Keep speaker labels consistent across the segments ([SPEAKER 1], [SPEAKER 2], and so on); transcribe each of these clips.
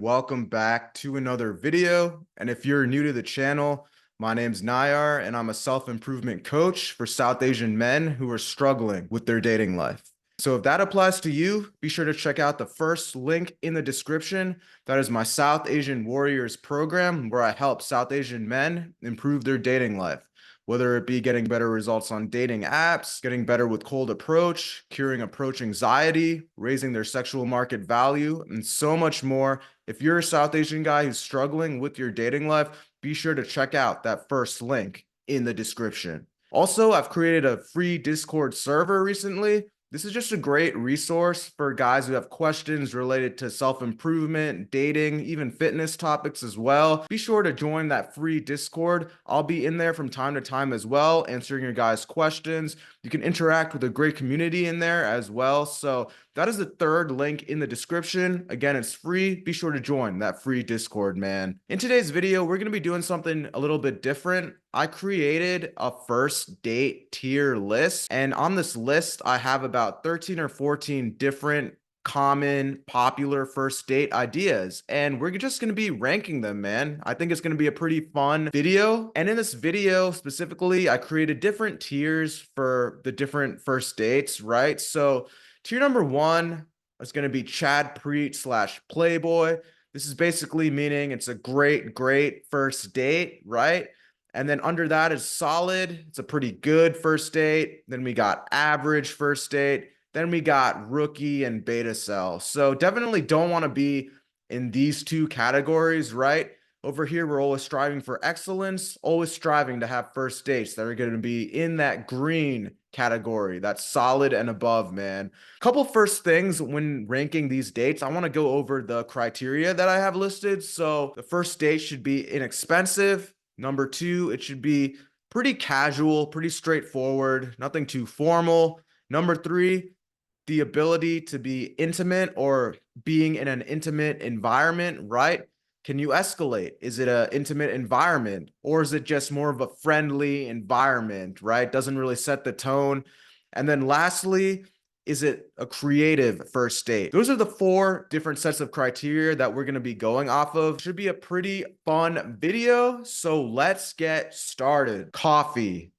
[SPEAKER 1] Welcome back to another video. And if you're new to the channel, my name's Nayar and I'm a self-improvement coach for South Asian men who are struggling with their dating life. So if that applies to you, be sure to check out the first link in the description. That is my South Asian Warriors program where I help South Asian men improve their dating life. Whether it be getting better results on dating apps, getting better with cold approach, curing approach anxiety, raising their sexual market value, and so much more. If you're a South Asian guy who's struggling with your dating life, be sure to check out that first link in the description. Also, I've created a free Discord server recently. This is just a great resource for guys who have questions related to self-improvement, dating, even fitness topics as well. Be sure to join that free Discord. I'll be in there from time to time as well, answering your guys' questions. You can interact with a great community in there as well. So that is the third link in the description. Again, it's free. Be sure to join that free Discord, man. In today's video, we're going to be doing something a little bit different. I created a first date tier list, and on this list, I have about 13 or 14 different common popular first date ideas, and we're just going to be ranking them, man. I think it's going to be a pretty fun video. And in this video specifically, I created different tiers for the different first dates, right? So tier number one is going to be Chad Preet / Playboy. This is basically meaning it's a great first date, right? And then under that is solid. It's a pretty good first date. Then we got average first date. Then we got rookie and beta cell. So definitely don't want to be in these two categories, right? Over here, we're always striving for excellence, always striving to have first dates that are going to be in that green category, that's solid and above, man. Couple first things when ranking these dates, I want to go over the criteria that I have listed. So the first date should be inexpensive. Number two, it should be pretty casual, pretty straightforward, nothing too formal. Number three, the ability to be intimate or being in an intimate environment, right? Can you escalate? Is it an intimate environment or is it just more of a friendly environment, right? Doesn't really set the tone. And then lastly, is it a creative first date? Those are the four different sets of criteria that we're going to be going off of. Should be a pretty fun video. So let's get started. Coffee.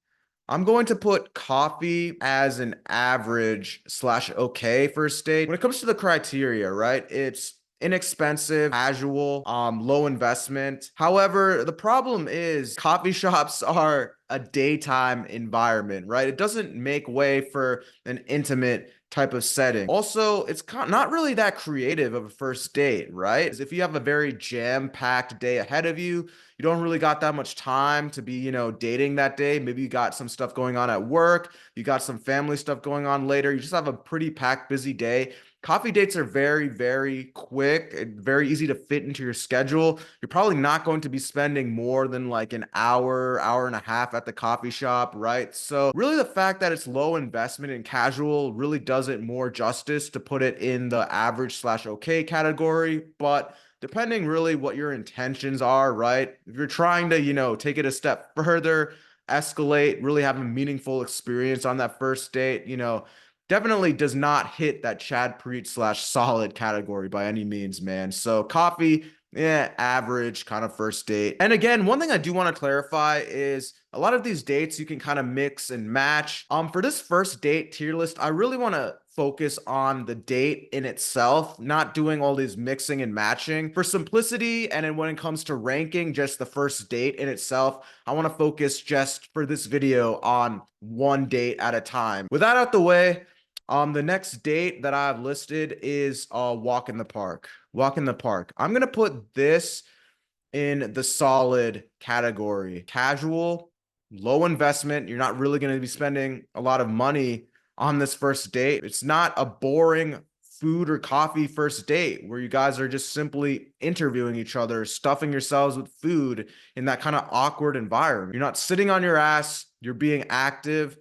[SPEAKER 1] I'm going to put coffee as an average / okay first date. When it comes to the criteria, right? It's inexpensive, casual, low investment. However, the problem is coffee shops are a daytime environment, right? It doesn't make way for an intimate type of setting. Also, it's not really that creative of a first date, right? If you have a very jam-packed day ahead of you, you don't really got that much time to be, dating that day. Maybe you got some stuff going on at work, you got some family stuff going on later. You just have a pretty packed, busy day. Coffee dates are very quick and very easy to fit into your schedule. You're probably not going to be spending more than like an hour and a half at the coffee shop, right? So really the fact that it's low investment and casual really does it more justice to put it in the average / okay category. But depending really what your intentions are, right? If you're trying to, take it a step further, escalate, really have a meaningful experience on that first date, definitely does not hit that Chad Preet / solid category by any means, man. So coffee, yeah, average kind of first date. And again, one thing I do want to clarify is a lot of these dates you can kind of mix and match. For this first date tier list, I really want to focus on the date in itself, not doing all these mixing and matching. For simplicity, and then when it comes to ranking just the first date in itself, I want to focus just for this video on one date at a time. With that out the way, the next date that I've listed is a walk in the park. Walk in the park. I'm gonna put this in the solid category. Casual, low investment. You're not really gonna be spending a lot of money on this first date. It's not a boring food or coffee first date where you guys are just simply interviewing each other, stuffing yourselves with food in that kind of awkward environment. You're not sitting on your ass, you're being active.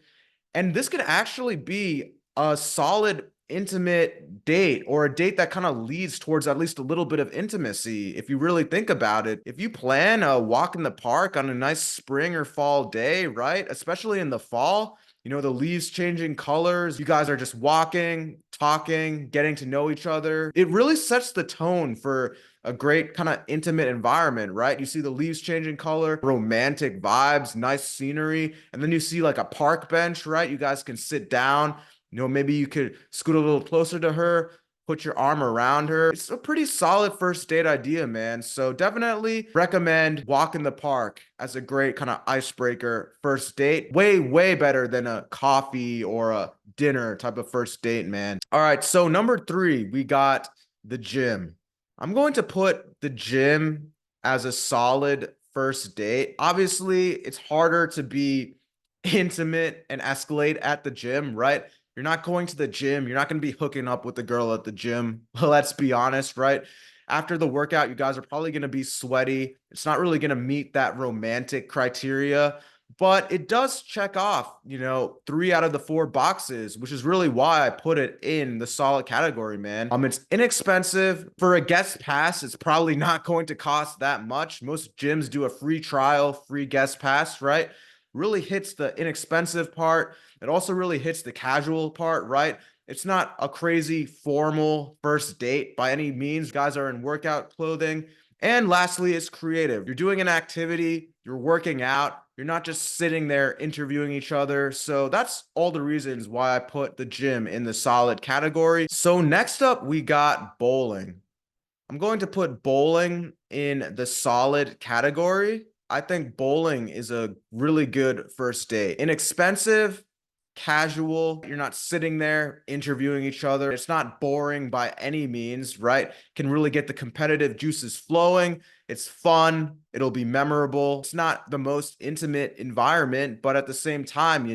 [SPEAKER 1] And this could actually be a solid intimate date or a date that kind of leads towards at least a little bit of intimacy. If you really think about it, if you plan a walk in the park on a nice spring or fall day, right? Especially in the fall, the leaves changing colors, you guys are just walking, talking, getting to know each other. It really sets the tone for a great kind of intimate environment, right? You see the leaves changing color, romantic vibes, nice scenery, and then you see like a park bench, right? You guys can sit down. Maybe you could scoot a little closer to her, put your arm around her. It's a pretty solid first date idea, man. So definitely recommend walk in the park as a great kind of icebreaker first date. Way, way better than a coffee or a dinner type of first date, man. All right, so number 3, we got the gym. I'm going to put the gym as a solid first date. Obviously, it's harder to be intimate and escalate at the gym, right? You're not going to the gym. You're not going to be hooking up with the girl at the gym. Let's be honest, right? After the workout, you guys are probably going to be sweaty. It's not really going to meet that romantic criteria, but it does check off, 3 out of the 4 boxes, which is really why I put it in the solid category, man. It's inexpensive. For a guest pass, it's probably not going to cost that much. Most gyms do a free trial, free guest pass, right? Really hits the inexpensive part. It also really hits the casual part, right? It's not a crazy formal first date by any means. Guys are in workout clothing. And lastly, it's creative. You're doing an activity, you're working out, you're not just sitting there interviewing each other. So that's all the reasons why I put the gym in the solid category. So next up, we got bowling. I'm going to put bowling in the solid category. I think bowling is a really good first date. Inexpensive, casual. You're not sitting there interviewing each other. It's not boring by any means, right? Can really get the competitive juices flowing. It's fun. It'll be memorable. It's not the most intimate environment, but at the same time,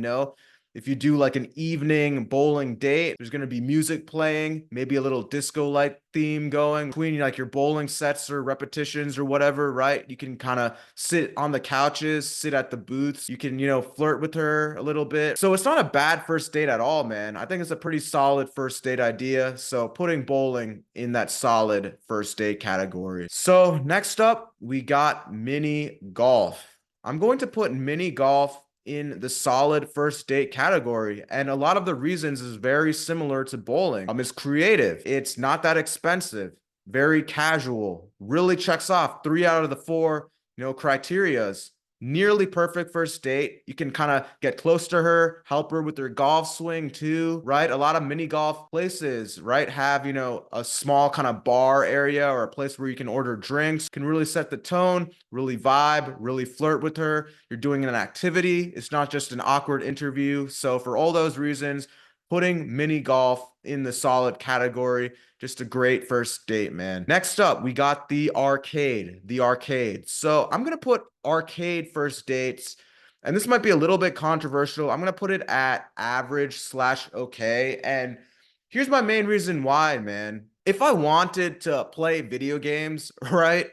[SPEAKER 1] if you do like an evening bowling date, there's going to be music playing, maybe a little disco light theme going between like your bowling sets or repetitions or whatever, right? You can kind of sit on the couches, sit at the booths. You can, flirt with her a little bit. So it's not a bad first date at all, man. I think it's a pretty solid first date idea. So putting bowling in that solid first date category. So next up, we got mini golf. I'm going to put mini golf in the solid first date category. And a lot of the reasons is very similar to bowling. It's creative. It's not that expensive, very casual, really checks off 3 out of the 4, criterias. Nearly perfect first date. You can kind of get close to her, help her with her golf swing too, right? A lot of mini golf places, right, have, a small kind of bar area or a place where you can order drinks, can really set the tone, really vibe, really flirt with her. You're doing an activity. It's not just an awkward interview. So for all those reasons, putting mini golf in the solid category. Just a great first date, man. Next up, we got the arcade. The arcade. So I'm going to put arcade first dates, and this might be a little bit controversial. I'm going to put it at average/okay. And here's my main reason why, man. If I wanted to play video games, right,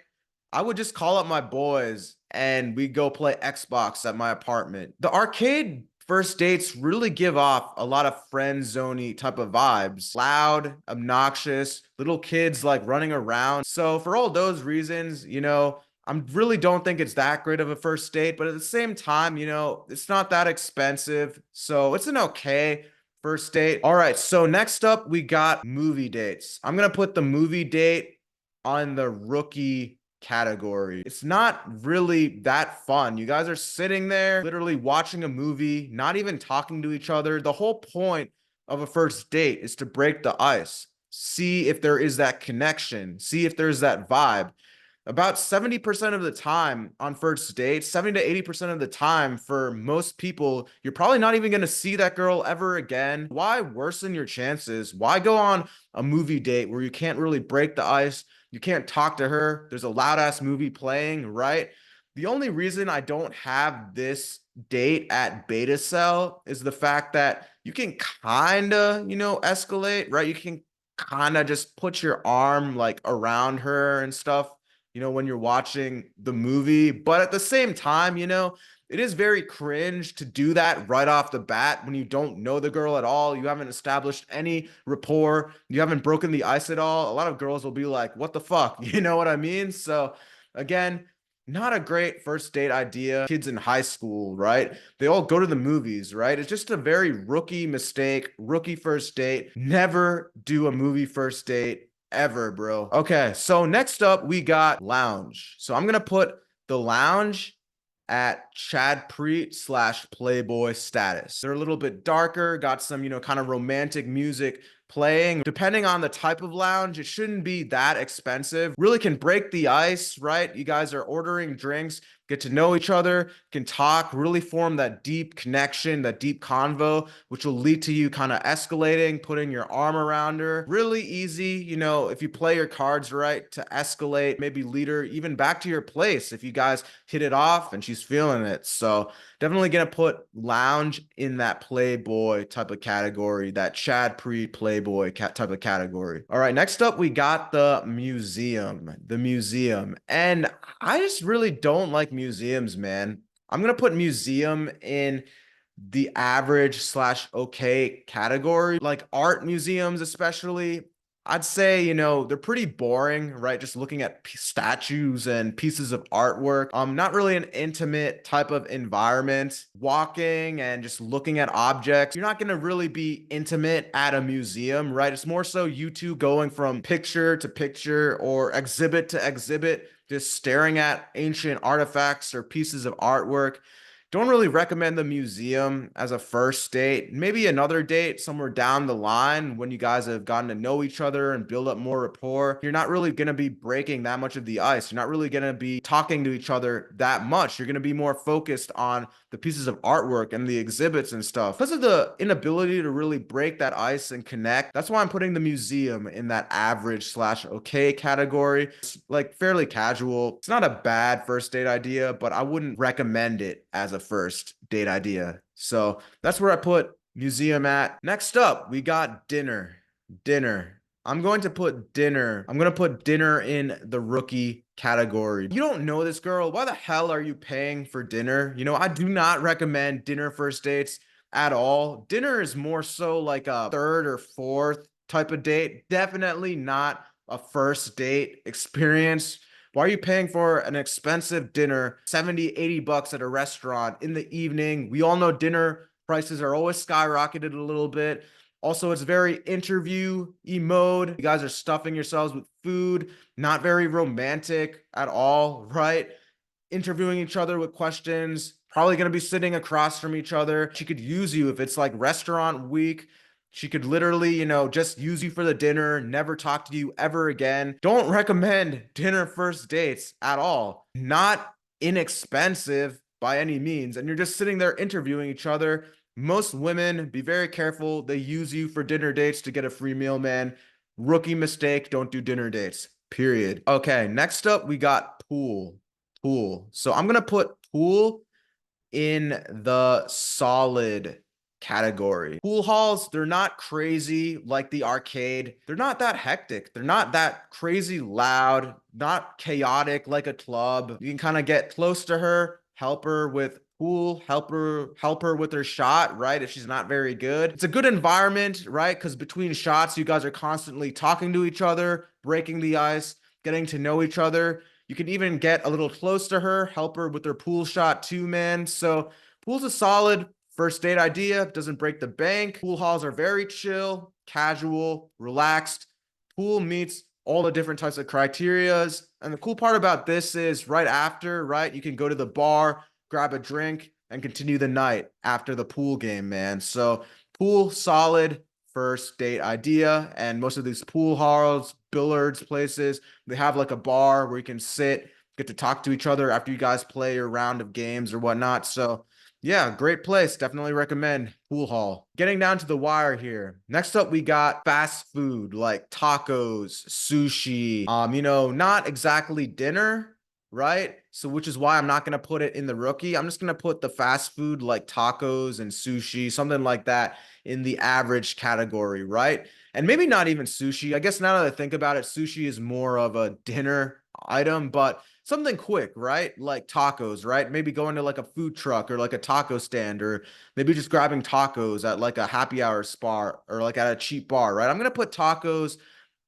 [SPEAKER 1] I would just call up my boys and we go play Xbox at my apartment. The arcade first dates really give off a lot of friend zoney type of vibes. Loud, obnoxious, little kids like running around. So for all those reasons, I really don't think it's that great of a first date, but at the same time, it's not that expensive. So it's an okay first date. All right, so next up, we got movie dates. I'm going to put the movie date on the rookie category. It's not really that fun. You guys are sitting there literally watching a movie, not even talking to each other. The whole point of a first date is to break the ice, see if there is that connection, see if there's that vibe. About 70% of the time on first dates, 70 to 80% of the time for most people, you're probably not even going to see that girl ever again. Why worsen your chances? Why go on a movie date where you can't really break the ice? You can't talk to her. There's a loud ass movie playing, right? The only reason I don't have this date at Beta Cell is the fact that you can kind of, escalate, right? You can kind of just put your arm like around her and stuff, when you're watching the movie. But at the same time, it is very cringe to do that right off the bat when you don't know the girl at all. You haven't established any rapport. You haven't broken the ice at all. A lot of girls will be like, what the fuck? You know what I mean? So again, not a great first date idea. Kids in high school, right? They all go to the movies, right? It's just a very rookie mistake, rookie first date. Never do a movie first date ever, bro. Okay, so next up we got lounge. So I'm gonna put the lounge at Chad Preet slash Playboy status. They're a little bit darker, got some, kind of romantic music playing. Depending on the type of lounge, it shouldn't be that expensive. Really can break the ice, right? You guys are ordering drinks, get to know each other, can talk, really form that deep connection, that deep convo, which will lead to you kind of escalating, putting your arm around her. Really easy, if you play your cards right, to escalate, maybe lead her even back to your place if you guys hit it off and she's feeling it. So definitely gonna put lounge in that Playboy type of category, that Chad Preet Playboy type of category. All right, next up we got the museum. The museum. And I just really don't like museums, man. I'm gonna put museum in the average slash okay category. Like art museums, especially, I'd say, they're pretty boring, right? Just looking at statues and pieces of artwork. Not really an intimate type of environment. Walking and just looking at objects. You're not going to really be intimate at a museum, right? It's more so you two going from picture to picture or exhibit to exhibit, just staring at ancient artifacts or pieces of artwork. Don't really recommend the museum as a first date. Maybe another date somewhere down the line when you guys have gotten to know each other and build up more rapport. You're not really going to be breaking that much of the ice. You're not really going to be talking to each other that much. You're going to be more focused on the pieces of artwork and the exhibits and stuff. Because of the inability to really break that ice and connect, that's why I'm putting the museum in that average slash okay category. It's like fairly casual. It's not a bad first date idea, but I wouldn't recommend it as a first date idea. So that's where I put museum at. Next up, we got dinner. Dinner. I'm going to put dinner. I'm going to put dinner in the rookie category. You don't know this girl. Why the hell are you paying for dinner? I do not recommend dinner first dates at all. Dinner is more so like a third or fourth type of date. Definitely not a first date experience. Why are you paying for an expensive dinner, 70, 80 bucks at a restaurant in the evening? We all know dinner prices are always skyrocketed a little bit. Also, it's very interview-y mode. You guys are stuffing yourselves with food, not very romantic at all, right? Interviewing each other with questions, probably going to be sitting across from each other. She could use you if it's like restaurant week. She could literally, just use you for the dinner, never talk to you ever again. Don't recommend dinner first dates at all. Not inexpensive by any means. And you're just sitting there interviewing each other. Most women, be very careful. They use you for dinner dates to get a free meal, man. Rookie mistake. Don't do dinner dates, period. Okay, next up, we got pool. Pool. So I'm going to put pool in the solid category. Pool halls, they're not crazy like the arcade. They're not that hectic. They're not that crazy loud, not chaotic like a club. You can kind of get close to her, help her with pool, help her with her shot, right? If she's not very good. It's a good environment, right? Because between shots, you guys are constantly talking to each other, breaking the ice, getting to know each other. You can even get a little close to her, help her with her pool shot too, man. So pool's a solid first date idea, doesn't break the bank. Pool halls are very chill, casual, relaxed. Pool meets all the different types of criterias. And the cool part about this is right after, right, you can go to the bar, grab a drink, and continue the night after the pool game, man. So pool, solid first date idea. And most of these pool halls, billiards places, they have like a bar where you can sit, get to talk to each other after you guys play your round of games or whatnot. So yeah, great place. Definitely recommend pool hall. Getting down to the wire here. Next up, we got fast food like tacos, sushi. Not exactly dinner, right? So which is why I'm not going to put it in the rookie. I'm just going to put the fast food like tacos and sushi, something like that in the average category, right? And maybe not even sushi. I guess now that I think about it, sushi is more of a dinner item, but something quick, right? Like tacos, right? Maybe going to like a food truck or like a taco stand, or maybe just grabbing tacos at like a happy hour spot or like at a cheap bar, right? I'm going to put tacos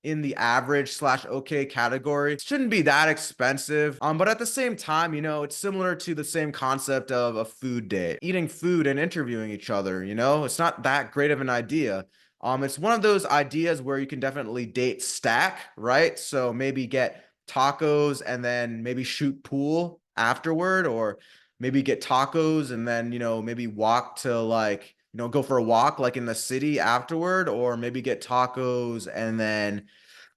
[SPEAKER 1] in the average slash okay category. It shouldn't be that expensive. But at the same time, it's similar to the same concept of a food date. Eating food and interviewing each other, it's not that great of an idea. It's one of those ideas where you can definitely date stack, right? So maybe get tacos and then maybe shoot pool afterward, or maybe get tacos and then, maybe walk to like, go for a walk like in the city afterward, or maybe get tacos and then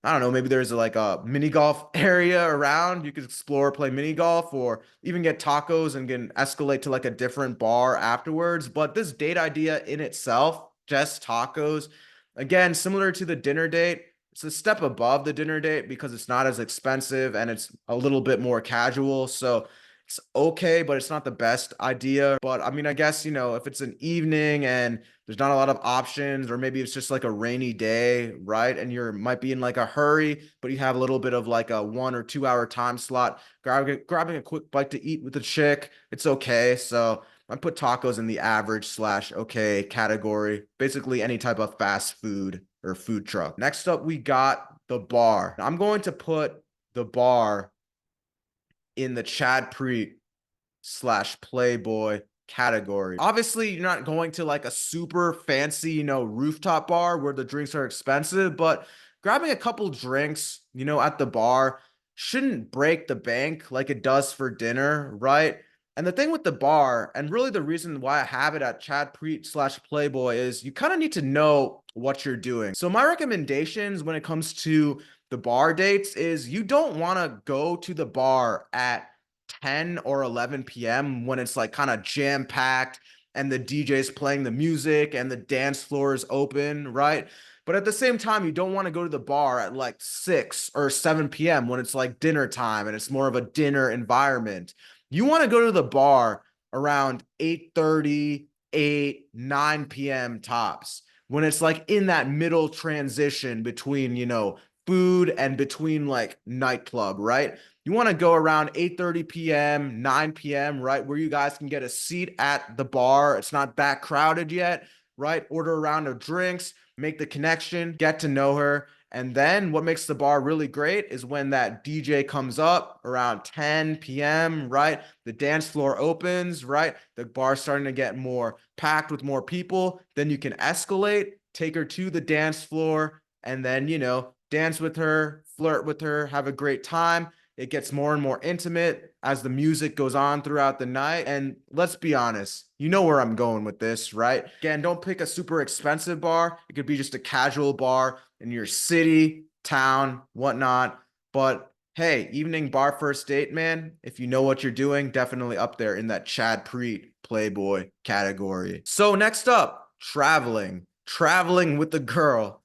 [SPEAKER 1] I don't know, maybe there's like a mini golf area around. You could explore, play mini golf, or even get tacos and can escalate to like a different bar afterwards. But this date idea in itself, just tacos, again, similar to the dinner date, it's a step above the dinner date because it's not as expensive and it's a little bit more casual. So it's okay, but it's not the best idea. But I mean, I guess, if it's an evening and there's not a lot of options, or maybe it's just like a rainy day, right? And you might be in like a hurry, but you have a little bit of like a 1 or 2 hour time slot, grabbing a quick bite to eat with a chick, it's okay. So I put tacos in the average slash okay category, basically any type of fast food or food truck. Next up, we got the bar. I'm going to put the bar in the Chad Preet slash Playboy category. Obviously, you're not going to like a super fancy, rooftop bar where the drinks are expensive, but grabbing a couple drinks, at the bar shouldn't break the bank like it does for dinner, right? And the thing with the bar, and really the reason why I have it at Chad Preet slash Playboy, is you kind of need to know what you're doing. So my recommendations when it comes to the bar dates is you don't want to go to the bar at 10 or 11 p.m. when it's like kind of jam packed and the DJ's playing the music and the dance floor is open, right? But at the same time, you don't want to go to the bar at like 6 or 7 p.m. when it's like dinner time and it's more of a dinner environment. You want to go to the bar around 8:30, 8, 9 p.m. tops, when it's like in that middle transition between, food and between like nightclub, right? You want to go around 8:30 p.m., 9 p.m., right? Where you guys can get a seat at the bar. It's not that crowded yet, right? Order a round of drinks, make the connection, get to know her. And then what makes the bar really great is when that DJ comes up around 10 p.m., right? The dance floor opens, right? The bar's starting to get more packed with more people. Then you can escalate, take her to the dance floor, and then, dance with her, flirt with her, have a great time. It gets more and more intimate as the music goes on throughout the night. And let's be honest, you know where I'm going with this, right? Again, don't pick a super expensive bar. It could be just a casual bar in your city, town, whatnot. But hey, evening bar first date, man, if you know what you're doing, definitely up there in that Chad Preet Playboy category. So next up, traveling. Traveling with the girl.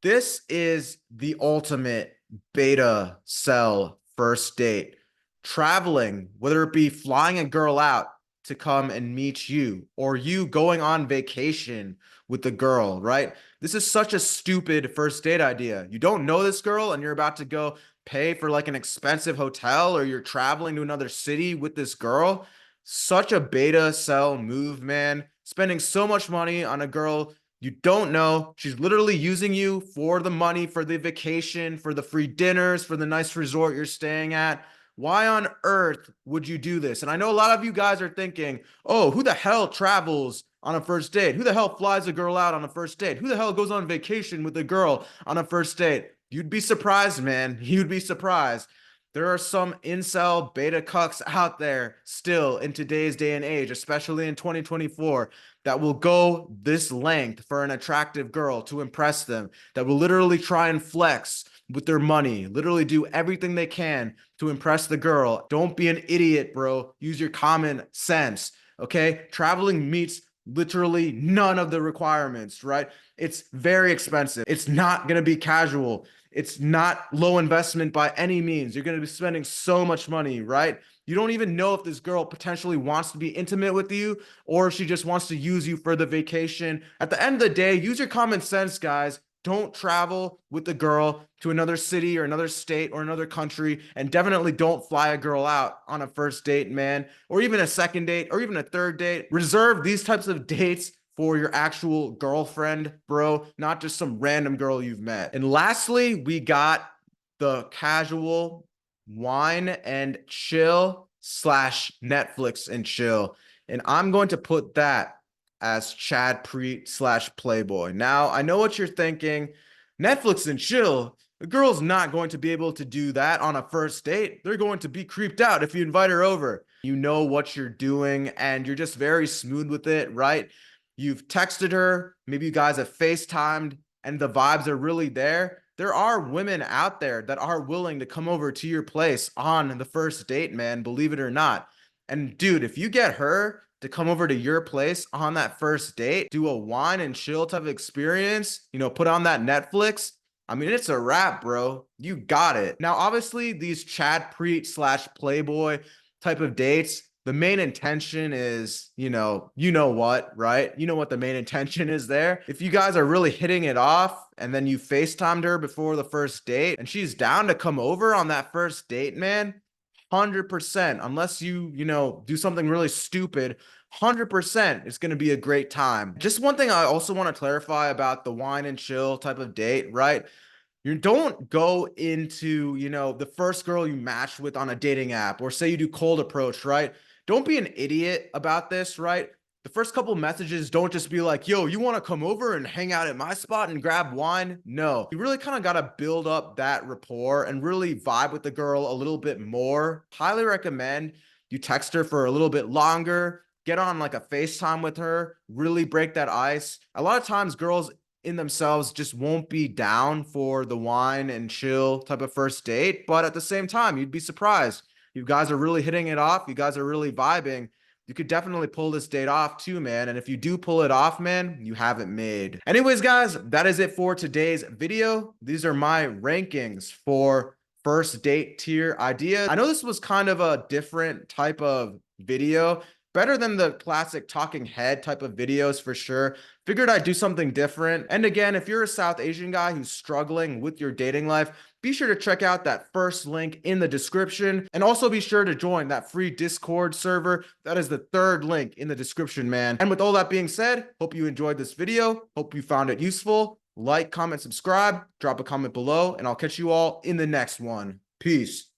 [SPEAKER 1] This is the ultimate beta sell first date. Traveling, whether it be flying a girl out to come and meet you, or you going on vacation with the girl, right? This is such a stupid first date idea. You don't know this girl and you're about to go pay for like an expensive hotel, or you're traveling to another city with this girl. Such a beta sell move, man. Spending so much money on a girl you don't know. She's literally using you for the money, for the vacation, for the free dinners, for the nice resort you're staying at. Why on earth would you do this? And I know a lot of you guys are thinking, oh, who the hell travels on a first date? Who the hell flies a girl out on a first date? Who the hell goes on vacation with a girl on a first date? You'd be surprised, man. You'd be surprised. There are some incel beta cucks out there still in today's day and age, especially in 2024, that will go this length for an attractive girl to impress them, that will literally try and flex with their money, literally do everything they can to impress the girl. Don't be an idiot, bro. Use your common sense, okay? Traveling meets literally none of the requirements, right? It's very expensive. It's not going to be casual. It's not low investment by any means. You're going to be spending so much money, right? You don't even know if this girl potentially wants to be intimate with you, or if she just wants to use you for the vacation. At the end of the day, use your common sense, guys. Don't travel with a girl to another city or another state or another country, and definitely don't fly a girl out on a first date, man, or even a second date or even a third date. Reserve these types of dates for your actual girlfriend, bro, not just some random girl you've met. And lastly, we got the casual wine and chill slash Netflix and chill. And I'm going to put that as Chad Preet / Playboy. Now, I know what you're thinking. Netflix and chill. The girl's not going to be able to do that on a first date. They're going to be creeped out if you invite her over. You know what you're doing and you're just very smooth with it, right? You've texted her, maybe you guys have FaceTimed and the vibes are really there. There are women out there that are willing to come over to your place on the first date, man, believe it or not. And dude, if you get her to come over to your place on that first date, do a wine and chill type of experience, put on that Netflix. I mean, it's a wrap, bro. You got it. Now, obviously, these Chad Preet / Playboy type of dates, the main intention is, you know what, right? You know what the main intention is there. If you guys are really hitting it off and then you FaceTimed her before the first date and she's down to come over on that first date, man, 100%, unless you do something really stupid, 100% it's going to be a great time. Just one thing I also want to clarify about the wine and chill type of date, right? You don't go into, the first girl you match with on a dating app, or say you do cold approach, right? Don't be an idiot about this, right? The first couple messages don't just be like, yo, you want to come over and hang out at my spot and grab wine? No, you really kind of got to build up that rapport and really vibe with the girl a little bit more. Highly recommend you text her for a little bit longer, get on like a FaceTime with her, really break that ice. A lot of times girls in themselves just won't be down for the wine and chill type of first date. But at the same time, you'd be surprised. You guys are really hitting it off. You guys are really vibing. You could definitely pull this date off too, man. And if you do pull it off, man, you have it made. Anyways, guys, that is it for today's video. These are my rankings for first date tier ideas. I know this was kind of a different type of video, better than the classic talking head type of videos for sure. Figured I'd do something different. And again, if you're a South Asian guy who's struggling with your dating life, be sure to check out that first link in the description. And also be sure to join that free Discord server. That is the third link in the description, man. And with all that being said, hope you enjoyed this video. Hope you found it useful. Like, comment, subscribe, drop a comment below, and I'll catch you all in the next one. Peace.